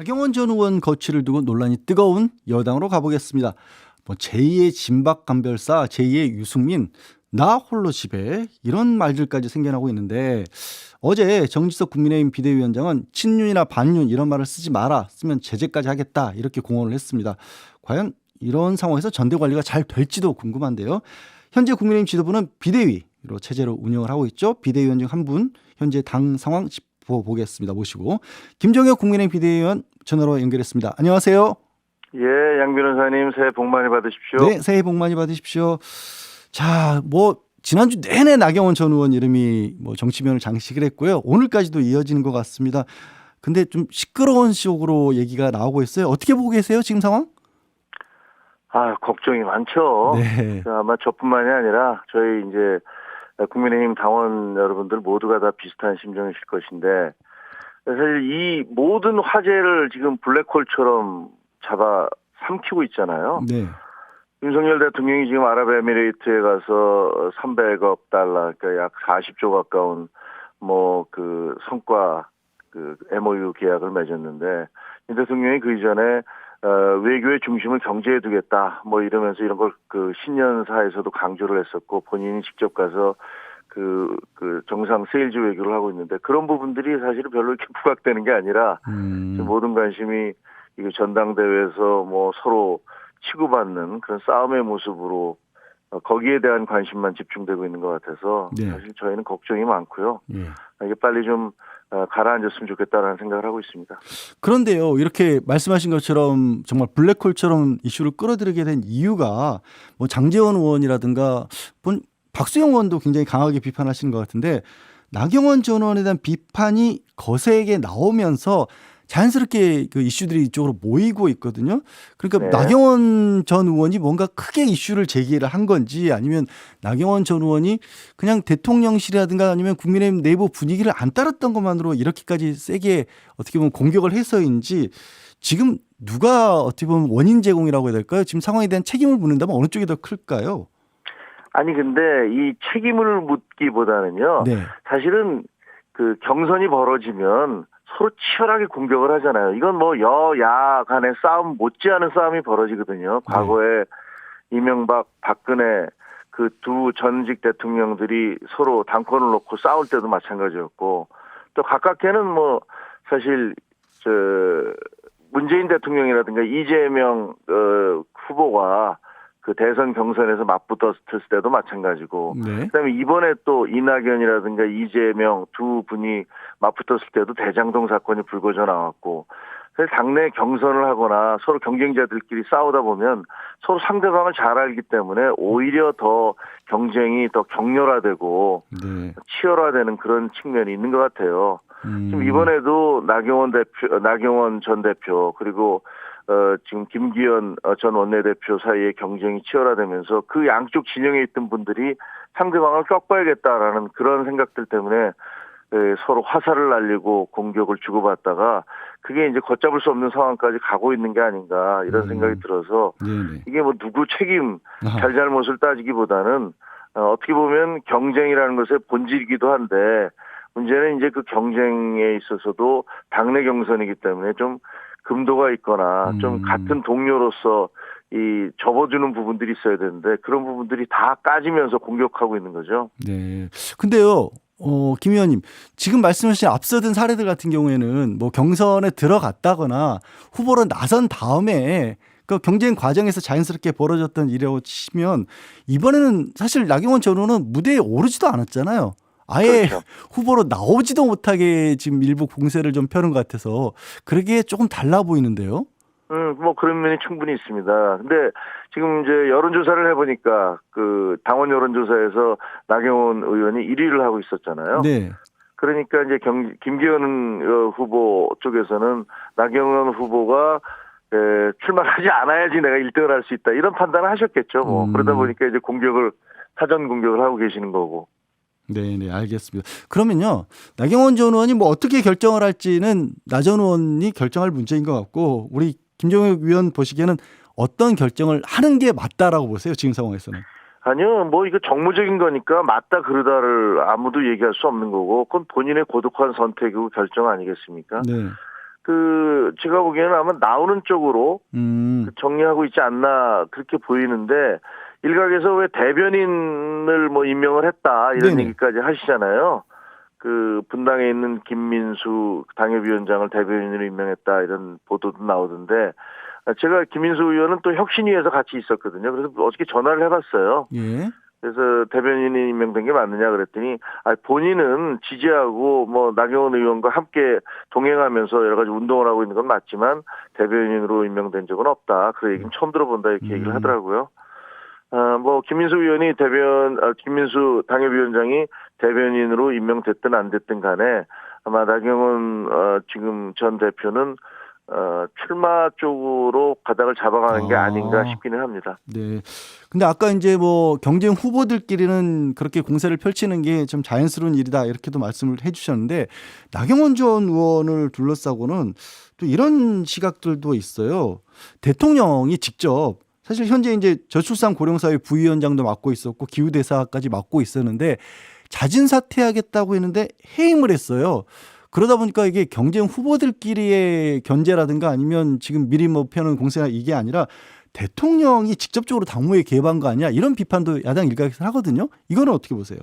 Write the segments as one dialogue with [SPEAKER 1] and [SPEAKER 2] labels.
[SPEAKER 1] 나경원 전 의원 거취를 두고 논란이 뜨거운 여당으로 가보겠습니다. 제2의 진박감별사, 제2의 유승민, 나 홀로 집에 이런 말들까지 생겨나고 있는데 어제 정지석 국민의힘 비대위원장은 친윤이나 반윤 이런 말을 쓰지 마라, 쓰면 제재까지 하겠다 이렇게 공언을 했습니다. 과연 이런 상황에서 전대 관리가 잘 될지도 궁금한데요. 현재 국민의힘 지도부는 비대위로 체제로 운영을 하고 있죠. 비대위원 중 한 분 현재 당 상황 짚어보겠습니다. 모시고 김종혁 국민의힘 비대위원 전화로 연결했습니다. 안녕하세요.
[SPEAKER 2] 예, 양 변호사님 새해 복 많이 받으십시오.
[SPEAKER 1] 네, 새해 복 많이 받으십시오. 자, 지난주 내내 나경원 전 의원 이름이 정치면을 장식을 했고요. 오늘까지도 이어지는 것 같습니다. 근데 좀 시끄러운 쪽으로 얘기가 나오고 있어요. 어떻게 보고 계세요, 지금 상황?
[SPEAKER 2] 걱정이 많죠.
[SPEAKER 1] 네.
[SPEAKER 2] 아마 저뿐만이 아니라 저희 이제 국민의힘 당원 여러분들 모두가 다 비슷한 심정이실 것인데, 사실 이 모든 화제를 지금 블랙홀처럼 잡아 삼키고 있잖아요.
[SPEAKER 1] 네.
[SPEAKER 2] 윤석열 대통령이 지금 아랍에미레이트에 가서 300억 달러, 그러니까 약 40조 가까운 성과 MOU 계약을 맺었는데, 이 대통령이 그 이전에 외교의 중심을 경제에 두겠다 이러면서 이런 걸 신년사에서도 강조를 했었고, 본인이 직접 가서 정상 세일즈 외교를 하고 있는데, 그런 부분들이 사실은 별로 이렇게 부각되는 게 아니라 지금 모든 관심이 이거 전당대회에서 서로 치고받는 그런 싸움의 모습으로 거기에 대한 관심만 집중되고 있는 것 같아서,
[SPEAKER 1] 네.
[SPEAKER 2] 사실 저희는 걱정이 많고요.
[SPEAKER 1] 네.
[SPEAKER 2] 이게 빨리 좀 가라앉았으면 좋겠다라는 생각을 하고 있습니다.
[SPEAKER 1] 그런데요, 이렇게 말씀하신 것처럼 정말 블랙홀처럼 이슈를 끌어들이게 된 이유가 장제원 의원이라든가 박수영 의원도 굉장히 강하게 비판하시는 것 같은데, 나경원 전 의원에 대한 비판이 거세게 나오면서 자연스럽게 그 이슈들이 이쪽으로 모이고 있거든요. 그러니까
[SPEAKER 2] 네.
[SPEAKER 1] 나경원 전 의원이 뭔가 크게 이슈를 제기를 한 건지, 아니면 나경원 전 의원이 그냥 대통령실이라든가 아니면 국민의힘 내부 분위기를 안 따랐던 것만으로 이렇게까지 세게 어떻게 보면 공격을 해서인지, 지금 누가 어떻게 보면 원인 제공이라고 해야 될까요? 지금 상황에 대한 책임을 묻는다면 어느 쪽이 더 클까요?
[SPEAKER 2] 근데 이 책임을 묻기보다는요.
[SPEAKER 1] 네.
[SPEAKER 2] 사실은 경선이 벌어지면 서로 치열하게 공격을 하잖아요. 이건 여야 간의 싸움 못지않은 싸움이 벌어지거든요. 과거에 이명박, 박근혜 두 전직 대통령들이 서로 당권을 놓고 싸울 때도 마찬가지였고, 또 가깝게는 사실 문재인 대통령이라든가 이재명 후보가 대선 경선에서 맞붙었을 때도 마찬가지고,
[SPEAKER 1] 네.
[SPEAKER 2] 그다음에 이번에 또 이낙연이라든가 이재명 두 분이 맞붙었을 때도 대장동 사건이 불거져 나왔고, 그래서 당내 경선을 하거나 서로 경쟁자들끼리 싸우다 보면 서로 상대방을 잘 알기 때문에 오히려 더 경쟁이 더 격렬화되고
[SPEAKER 1] 네.
[SPEAKER 2] 치열화되는 그런 측면이 있는 것 같아요. 지금 이번에도 나경원 전 대표, 그리고 지금 김기현 전 원내대표 사이의 경쟁이 치열화되면서 그 양쪽 진영에 있던 분들이 상대방을 꺾어야겠다라는 그런 생각들 때문에 서로 화살을 날리고 공격을 주고받다가 그게 이제 걷잡을 수 없는 상황까지 가고 있는 게 아닌가, 이런 생각이 들어서,
[SPEAKER 1] 네네.
[SPEAKER 2] 이게 누구 책임 잘잘못을 따지기보다는 어떻게 보면 경쟁이라는 것의 본질이기도 한데, 문제는 이제 그 경쟁에 있어서도 당내 경선이기 때문에 좀 금도가 있거나 좀 같은 동료로서 접어주는 부분들이 있어야 되는데, 그런 부분들이 다 까지면서 공격하고 있는 거죠.
[SPEAKER 1] 네. 근데요, 김 의원님, 지금 말씀하신 앞서든 사례들 같은 경우에는 경선에 들어갔다거나 후보로 나선 다음에 그 경쟁 과정에서 자연스럽게 벌어졌던 일이라고 치면, 이번에는 사실 나경원 전 의원은 무대에 오르지도 않았잖아요. 아예
[SPEAKER 2] 그렇죠.
[SPEAKER 1] 후보로 나오지도 못하게 지금 일부 공세를 좀 펴는 것 같아서 그러기에 조금 달라 보이는데요.
[SPEAKER 2] 그런 면이 충분히 있습니다. 근데 지금 이제 여론조사를 해보니까 당원 여론조사에서 나경원 의원이 1위를 하고 있었잖아요.
[SPEAKER 1] 네.
[SPEAKER 2] 그러니까 이제 김기현 후보 쪽에서는 나경원 후보가 출마하지 않아야지 내가 1등을 할 수 있다, 이런 판단을 하셨겠죠. 그러다 보니까 이제 사전 공격을 하고 계시는 거고.
[SPEAKER 1] 네, 알겠습니다. 그러면요, 나경원 전 의원이 어떻게 결정을 할지는 나 전 의원이 결정할 문제인 것 같고, 우리 김종혁 위원 보시기에는 어떤 결정을 하는 게 맞다라고 보세요, 지금 상황에서는?
[SPEAKER 2] 아니요, 이거 정무적인 거니까 맞다 그러다를 아무도 얘기할 수 없는 거고, 그건 본인의 고독한 선택이고 결정 아니겠습니까?
[SPEAKER 1] 네.
[SPEAKER 2] 제가 보기에는 아마 나오는 쪽으로
[SPEAKER 1] 음.
[SPEAKER 2] 정리하고 있지 않나 그렇게 보이는데 일각에서 왜 대변인을 뭐 임명을 했다 이런
[SPEAKER 1] 네네.
[SPEAKER 2] 얘기까지 하시잖아요. 분당에 있는 김민수 당협위원장을 대변인으로 임명했다 이런 보도도 나오던데 제가 김민수 의원은 또 혁신위에서 같이 있었거든요. 그래서 어저께 전화를 해봤어요.
[SPEAKER 1] 예.
[SPEAKER 2] 그래서 대변인이 임명된 게 맞느냐 그랬더니 본인은 지지하고 뭐 나경원 의원과 함께 동행하면서 여러 가지 운동을 하고 있는 건 맞지만 대변인으로 임명된 적은 없다. 그 얘기는 처음 들어본다 이렇게 얘기를 하더라고요. 김민수 의원이 김민수 당협위원장이 대변인으로 임명됐든 안 됐든 간에 아마 나경원 지금 전 대표는 출마 쪽으로 가닥을 잡아가는 게 아닌가 싶기는 합니다.
[SPEAKER 1] 네. 근데 아까 이제 뭐 경쟁 후보들끼리는 그렇게 공세를 펼치는 게 좀 자연스러운 일이다 이렇게도 말씀을 해주셨는데 나경원 전 의원을 둘러싸고는 또 이런 시각들도 있어요. 대통령이 직접 사실 현재 이제 저출산 고령사회 부위원장도 맡고 있었고 기후대사까지 맡고 있었는데 자진 사퇴하겠다고 했는데 해임을 했어요. 그러다 보니까 이게 경쟁 후보들끼리의 견제라든가 아니면 지금 미리 뭐 펴는 공세나 이게 아니라 대통령이 직접적으로 당무에 개입한 거 아니야? 이런 비판도 야당 일각에서 하거든요. 이거는 어떻게 보세요?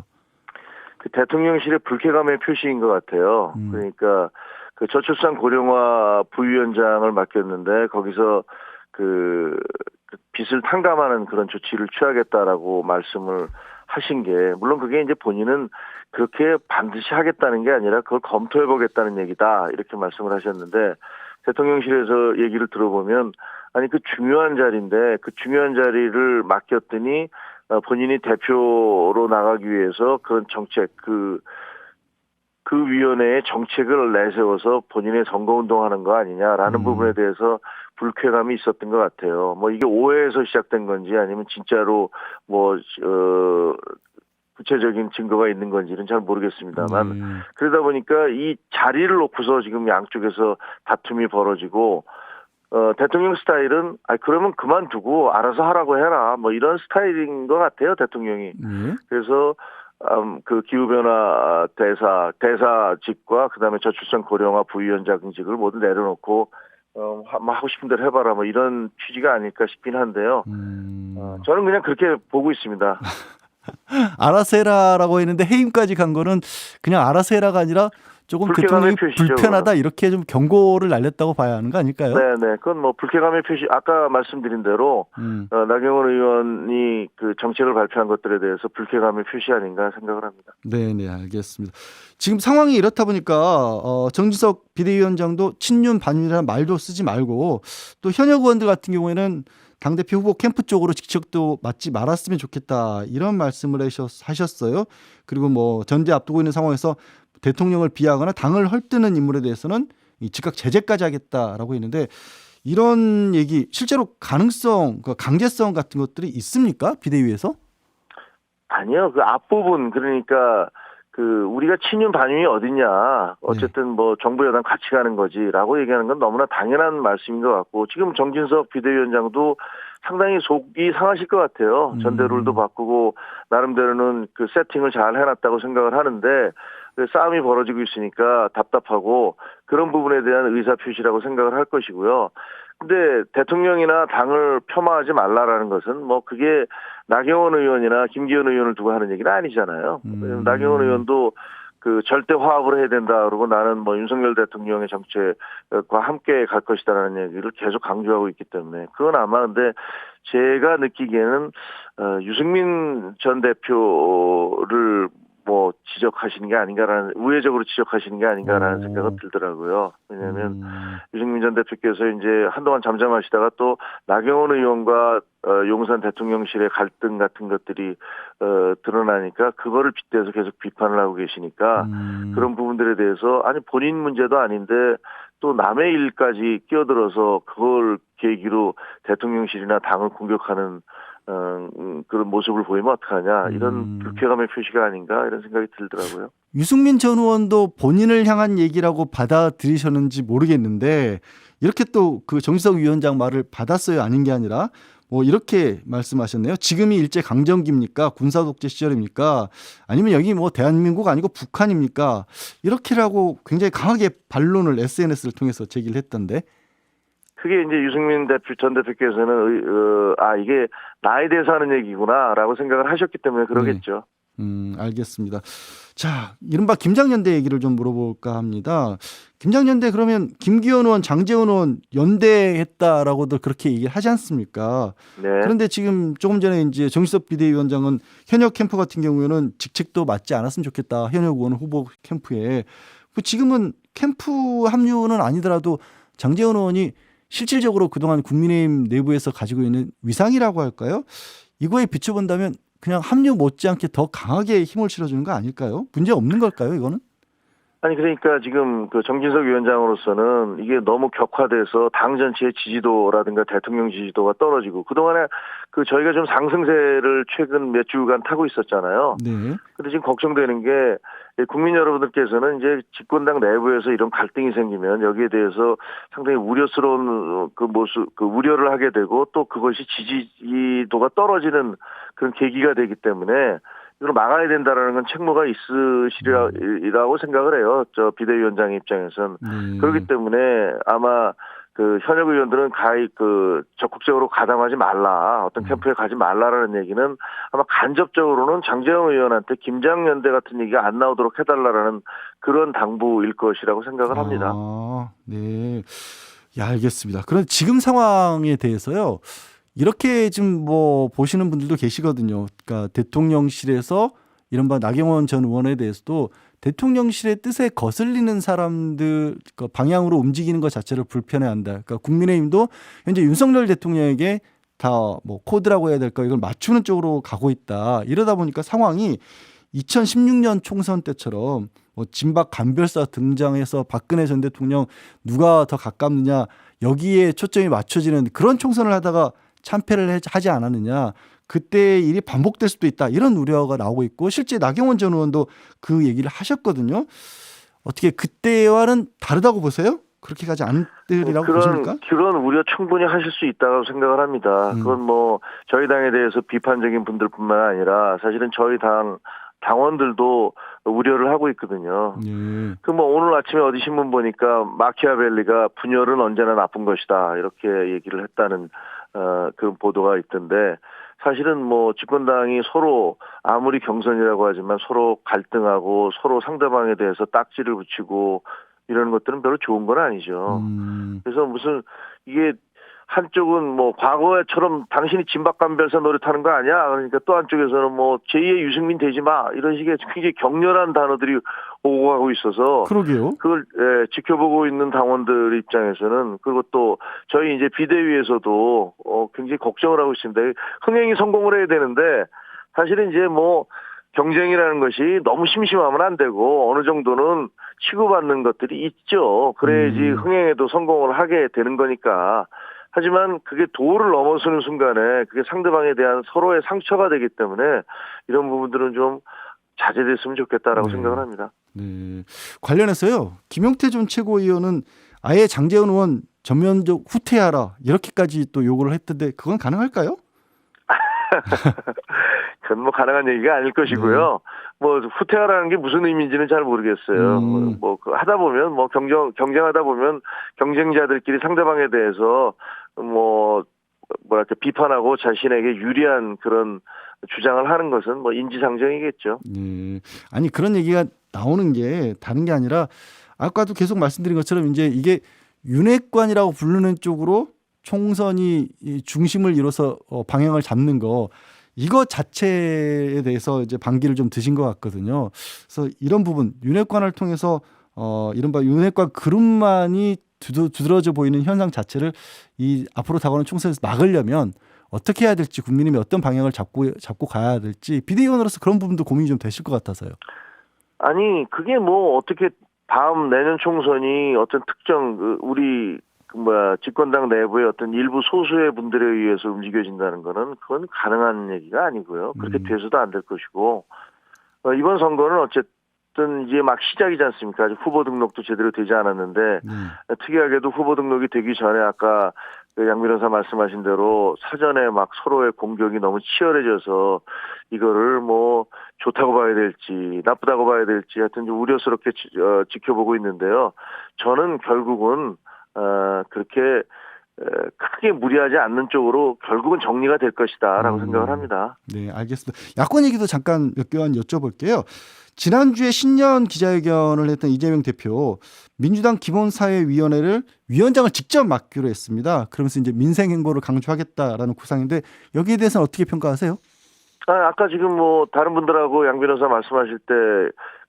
[SPEAKER 2] 대통령실의 불쾌감의 표시인 것 같아요. 그러니까 저출산 고령화 부위원장을 맡겼는데 거기서 빚을 탕감하는 그런 조치를 취하겠다라고 말씀을 하신 게 물론 그게 이제 본인은 그렇게 반드시 하겠다는 게 아니라 그걸 검토해 보겠다는 얘기다 이렇게 말씀을 하셨는데 대통령실에서 얘기를 들어보면 그 중요한 자리인데 그 중요한 자리를 맡겼더니 본인이 대표로 나가기 위해서 그런 정책 그 위원회의 정책을 내세워서 본인의 선거운동하는 거 아니냐라는 부분에 대해서 불쾌감이 있었던 것 같아요. 뭐 이게 오해에서 시작된 건지 아니면 진짜로 구체적인 증거가 있는 건지는 잘 모르겠습니다만 그러다 보니까 이 자리를 놓고서 지금 양쪽에서 다툼이 벌어지고 대통령 스타일은 그러면 그만두고 알아서 하라고 해라 뭐 이런 스타일인 것 같아요 대통령이. 그래서 기후변화 대사직과 그다음에 저출산 고령화 부위원장직을 모두 내려놓고 하고 싶은 대로 해봐라 뭐 이런 취지가 아닐까 싶긴 한데요. 저는 그냥 그렇게 보고 있습니다.
[SPEAKER 1] 알아서 해라라고 했는데 해임까지 간 거는 그냥 알아서 해라가 아니라 조금 대통령이 불편하다 이렇게 좀 경고를 날렸다고 봐야 하는 거 아닐까요?
[SPEAKER 2] 네네. 그건 뭐 불쾌감의 표시. 아까 말씀드린 대로 나경원 의원이 그 정책을 발표한 것들에 대해서 불쾌감의 표시 아닌가 생각을 합니다.
[SPEAKER 1] 네네 알겠습니다. 지금 상황이 이렇다 보니까 정진석 비대위원장도 친윤 반윤이라는 말도 쓰지 말고 또 현역 의원들 같은 경우에는 당대표 후보 캠프 쪽으로 직책도 맡지 말았으면 좋겠다 이런 말씀을 하셨어요. 그리고 뭐 전대 앞두고 있는 상황에서 대통령을 비하하거나 당을 헐뜯는 인물에 대해서는 즉각 제재까지 하겠다라고 했는데 이런 얘기 실제로 가능성, 강제성 같은 것들이 있습니까? 비대위에서?
[SPEAKER 2] 아니요. 그 앞부분 그러니까 우리가 친윤 반윤이 어딨냐. 어쨌든 뭐 정부 여당 같이 가는 거지라고 얘기하는 건 너무나 당연한 말씀인 것 같고 지금 정진석 비대위원장도 상당히 속이 상하실 것 같아요. 전대룰도 바꾸고 나름대로는 그 세팅을 잘 해놨다고 생각을 하는데 싸움이 벌어지고 있으니까 답답하고 그런 부분에 대한 의사표시라고 생각을 할 것이고요. 근데 대통령이나 당을 폄하하지 말라라는 것은 뭐 그게 나경원 의원이나 김기현 의원을 두고 하는 얘기는 아니잖아요. 나경원 의원도 절대 화합을 해야 된다. 그러고 나는 뭐 윤석열 대통령의 정책과 함께 갈 것이다라는 얘기를 계속 강조하고 있기 때문에 그건 아마 근데 제가 느끼기에는 유승민 전 대표를 뭐 지적하시는 게 아닌가라는 우회적으로 지적하시는 게 아닌가라는 생각은 들더라고요. 왜냐하면 유승민 전 대표께서 이제 한동안 잠잠하시다가 또 나경원 의원과 용산 대통령실의 갈등 같은 것들이 드러나니까 그거를 빗대서 계속 비판을 하고 계시니까 그런 부분들에 대해서 본인 문제도 아닌데 또 남의 일까지 끼어들어서 그걸 계기로 대통령실이나 당을 공격하는 그런 모습을 보이면 어떡하냐 이런 불쾌감의 표시가 아닌가 이런 생각이 들더라고요.
[SPEAKER 1] 유승민 전 의원도 본인을 향한 얘기라고 받아들이셨는지 모르겠는데 이렇게 또 그 정진석 위원장 말을 받았어요 아닌 게 아니라 뭐 이렇게 말씀하셨네요. 지금이 일제 강점기입니까? 군사 독재 시절입니까? 아니면 여기 뭐 대한민국 아니고 북한입니까? 이렇게라고 굉장히 강하게 반론을 SNS를 통해서 제기를 했던데.
[SPEAKER 2] 그게 이제 유승민 전 대표께서는 이게 나에 대해서 하는 얘기구나라고 생각을 하셨기 때문에 그러겠죠.
[SPEAKER 1] 알겠습니다. 자, 이른바 김장연대 얘기를 좀 물어볼까 합니다. 김장연대 그러면 김기현 의원, 장제원 의원 연대했다라고들 그렇게 얘기를 하지 않습니까?
[SPEAKER 2] 네.
[SPEAKER 1] 그런데 지금 조금 전에 이제 정시섭 비대위원장은 현역 캠프 같은 경우에는 직책도 맡지 않았으면 좋겠다. 현역 의원 후보 캠프에. 지금은 캠프 합류는 아니더라도 장제원 의원이 실질적으로 그동안 국민의힘 내부에서 가지고 있는 위상이라고 할까요? 이거에 비춰본다면 그냥 합류 못지않게 더 강하게 힘을 실어주는 거 아닐까요? 문제 없는 걸까요, 이거는?
[SPEAKER 2] 아니 그러니까 지금 그 정진석 위원장으로서는 이게 너무 격화돼서 당 전체의 지지도라든가 대통령 지지도가 떨어지고 그동안에 그 저희가 좀 상승세를 최근 몇 주간 타고 있었잖아요.
[SPEAKER 1] 네.
[SPEAKER 2] 근데 지금 걱정되는 게 국민 여러분들께서는 이제 집권당 내부에서 이런 갈등이 생기면 여기에 대해서 상당히 우려스러운 그 모습, 그 우려를 하게 되고 또 그것이 지지도가 떨어지는 그런 계기가 되기 때문에 이걸 막아야 된다라는 건 책무가 있으시리라고 생각을 해요. 저 비대위원장 입장에선. 그렇기 때문에 아마 그 현역 의원들은 적극적으로 가담하지 말라. 어떤 캠프에 가지 말라라는 얘기는 아마 간접적으로는 장제영 의원한테 김장연대 같은 얘기가 안 나오도록 해달라라는 그런 당부일 것이라고 생각을 합니다.
[SPEAKER 1] 네. 예, 알겠습니다. 그럼 지금 상황에 대해서요. 이렇게 지금 뭐 보시는 분들도 계시거든요. 그러니까 대통령실에서 이른바 나경원 전 의원에 대해서도 대통령실의 뜻에 거슬리는 사람들 방향으로 움직이는 것 자체를 불편해한다. 그러니까 국민의힘도 현재 윤석열 대통령에게 다 뭐 코드라고 해야 될까 이걸 맞추는 쪽으로 가고 있다. 이러다 보니까 상황이 2016년 총선 때처럼 뭐 진박 간별사 등장해서 박근혜 전 대통령 누가 더 가깝느냐 여기에 초점이 맞춰지는 그런 총선을 하다가 참패를 하지 않았느냐. 그때 일이 반복될 수도 있다. 이런 우려가 나오고 있고 실제 나경원 전 의원도 그 얘기를 하셨거든요. 어떻게 그때와는 다르다고 보세요? 그렇게 가지 않으리라고 보십니까?
[SPEAKER 2] 그런 우려 충분히 하실 수 있다고 생각을 합니다. 그건 뭐 저희 당에 대해서 비판적인 분들뿐만 아니라 사실은 저희 당원들도 우려를 하고 있거든요. 그 뭐 오늘 아침에 어디 신문 보니까 마키아벨리가 분열은 언제나 나쁜 것이다 이렇게 얘기를 했다는 그 보도가 있던데 사실은 뭐 집권당이 서로 아무리 경선이라고 하지만 서로 갈등하고 서로 상대방에 대해서 딱지를 붙이고 이런 것들은 별로 좋은 건 아니죠. 그래서 무슨 이게 한쪽은 뭐 과거에처럼 당신이 진박간별사 노릇하는 거 아니야? 그러니까 또 한쪽에서는 뭐 제2의 유승민 되지 마 이런 식의 굉장히 격렬한 단어들이 오고 가고 있어서
[SPEAKER 1] 그러게요.
[SPEAKER 2] 그걸 지켜보고 있는 당원들 입장에서는 그리고 또 저희 이제 비대위에서도 굉장히 걱정을 하고 있습니다. 흥행이 성공을 해야 되는데 사실은 이제 뭐 경쟁이라는 것이 너무 심심하면 안 되고 어느 정도는 치고받는 것들이 있죠. 그래야지 흥행에도 성공을 하게 되는 거니까. 하지만 그게 도를 넘어서는 순간에 그게 상대방에 대한 서로의 상처가 되기 때문에 이런 부분들은 좀 자제됐으면 좋겠다라고 생각을 합니다.
[SPEAKER 1] 네. 관련해서요. 김용태 전 최고위원은 아예 장제원 의원 전면적 후퇴하라 이렇게까지 또 요구를 했던데 그건 가능할까요?
[SPEAKER 2] 그건 뭐 가능한 얘기가 아닐 것이고요. 뭐 후퇴하라는 게 무슨 의미인지는 잘 모르겠어요. 뭐 하다 보면 뭐 경쟁하다 보면 경쟁자들끼리 상대방에 대해서 뭐 뭐랄까 비판하고 자신에게 유리한 그런 주장을 하는 것은 뭐 인지상정이겠죠.
[SPEAKER 1] 네. 아니 그런 얘기가 나오는 게 다른 게 아니라 아까도 계속 말씀드린 것처럼 이제 이게 윤핵관이라고 부르는 쪽으로 총선이 중심을 이뤄서 방향을 잡는 거 이거 자체에 대해서 이제 반기를 좀 드신 것 같거든요. 그래서 이런 부분 윤핵관을 통해서 이른바 윤핵관 그룹만이 두드러져 보이는 현상 자체를 이 앞으로 다가오는 총선에서 막으려면 어떻게 해야 될지 국민의힘이 어떤 방향을 잡고 가야 될지 비대위원으로서 그런 부분도 고민이 좀 되실 것 같아서요.
[SPEAKER 2] 아니 그게 뭐 어떻게 다음 내년 총선이 어떤 특정 우리 집권당 내부의 어떤 일부 소수의 분들에 의해서 움직여진다는 거는 그건 가능한 얘기가 아니고요. 그렇게 돼서도 안 될 것이고 이번 선거는 어쨌든 이제 막 시작이지 않습니까? 아직 후보 등록도 제대로 되지 않았는데 특이하게도 후보 등록이 되기 전에 아까 양 변호사 말씀하신 대로 사전에 막 서로의 공격이 너무 치열해져서 이거를 뭐 좋다고 봐야 될지 나쁘다고 봐야 될지 하여튼 좀 우려스럽게 지켜보고 있는데요. 저는 결국은 그렇게 크게 무리하지 않는 쪽으로 결국은 정리가 될 것이다라고 생각을 합니다.
[SPEAKER 1] 네, 알겠습니다. 야권 얘기도 잠깐 몇 개만 여쭤볼게요. 지난주에 신년 기자회견을 했던 이재명 대표 민주당 기본사회위원회를 위원장을 직접 맡기로 했습니다. 그러면서 이제 민생 행보를 강조하겠다라는 구상인데 여기에 대해서는 어떻게 평가하세요?
[SPEAKER 2] 아까 지금 뭐 다른 분들하고 양 변호사 말씀하실 때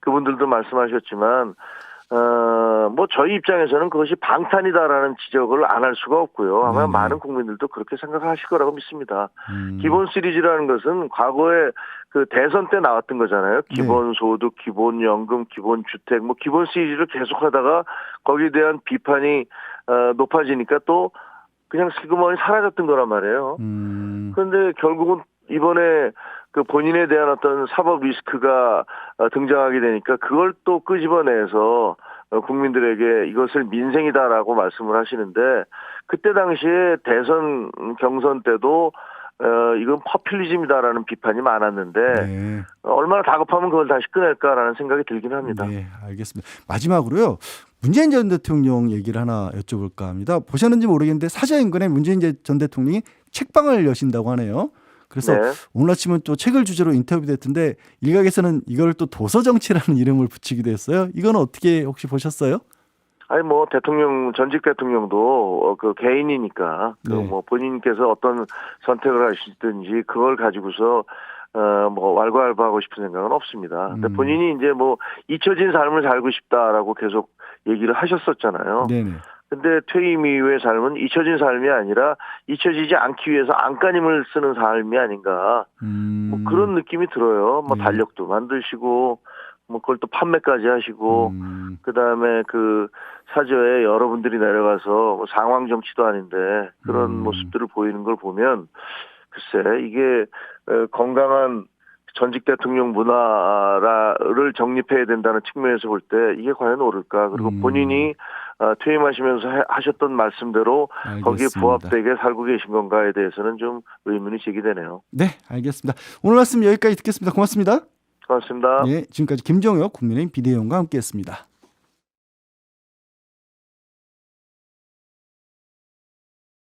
[SPEAKER 2] 그분들도 말씀하셨지만 뭐 저희 입장에서는 그것이 방탄이다라는 지적을 안 할 수가 없고요. 아마
[SPEAKER 1] 네네.
[SPEAKER 2] 많은 국민들도 그렇게 생각하실 거라고 믿습니다. 기본 시리즈라는 것은 과거에 그 대선 때 나왔던 거잖아요. 기본소득, 기본연금, 기본주택, 뭐 기본 시리즈를 계속하다가 거기에 대한 비판이 높아지니까 또 그냥 슬그머니 사라졌던 거란 말이에요. 그런데 결국은 이번에 그 본인에 대한 어떤 사법 리스크가 등장하게 되니까 그걸 또 끄집어내서 국민들에게 이것을 민생이다라고 말씀을 하시는데 그때 당시에 대선 경선 때도 이건 퍼퓰리즘이다라는 비판이 많았는데
[SPEAKER 1] 네.
[SPEAKER 2] 얼마나 다급하면 그걸 다시 꺼낼까라는 생각이 들긴 합니다.
[SPEAKER 1] 네, 알겠습니다. 마지막으로요. 문재인 전 대통령 얘기를 하나 여쭤볼까 합니다. 보셨는지 모르겠는데 사저인근에 문재인 전 대통령이 책방을 여신다고 하네요. 그래서
[SPEAKER 2] 네.
[SPEAKER 1] 오늘 아침은 또 책을 주제로 인터뷰됐던데 일각에서는 이걸 또 도서정치라는 이름을 붙이기도 했어요. 이건 어떻게 혹시 보셨어요?
[SPEAKER 2] 아니 뭐 대통령 전직 대통령도 그 개인이니까 그
[SPEAKER 1] 네.
[SPEAKER 2] 뭐 본인께서 어떤 선택을 하시든지 그걸 가지고서 뭐 왈가왈부하고 싶은 생각은 없습니다. 근데 본인이 이제 뭐 잊혀진 삶을 살고 싶다라고 계속 얘기를 하셨었잖아요.
[SPEAKER 1] 네네.
[SPEAKER 2] 근데 퇴임 이후의 삶은 잊혀진 삶이 아니라 잊혀지지 않기 위해서 안간힘을 쓰는 삶이 아닌가. 뭐 그런 느낌이 들어요. 뭐
[SPEAKER 1] 네.
[SPEAKER 2] 달력도 만드시고 뭐 그걸 또 판매까지 하시고 그다음에 그 사저에 여러분들이 내려가서 뭐 상황 정치도 아닌데 그런 모습들을 보이는 걸 보면 글쎄 이게 건강한 전직 대통령 문화를 정립해야 된다는 측면에서 볼 때 이게 과연 옳을까? 그리고 본인이 퇴임하시면서 하셨던 말씀대로 거기에
[SPEAKER 1] 알겠습니다.
[SPEAKER 2] 부합되게 살고 계신 건가에 대해서는 좀 의문이 제기되네요.
[SPEAKER 1] 네, 알겠습니다. 오늘 말씀 여기까지 듣겠습니다. 고맙습니다.
[SPEAKER 2] 고맙습니다.
[SPEAKER 1] 네, 지금까지 김정혁 국민의힘 비대위원과 함께했습니다.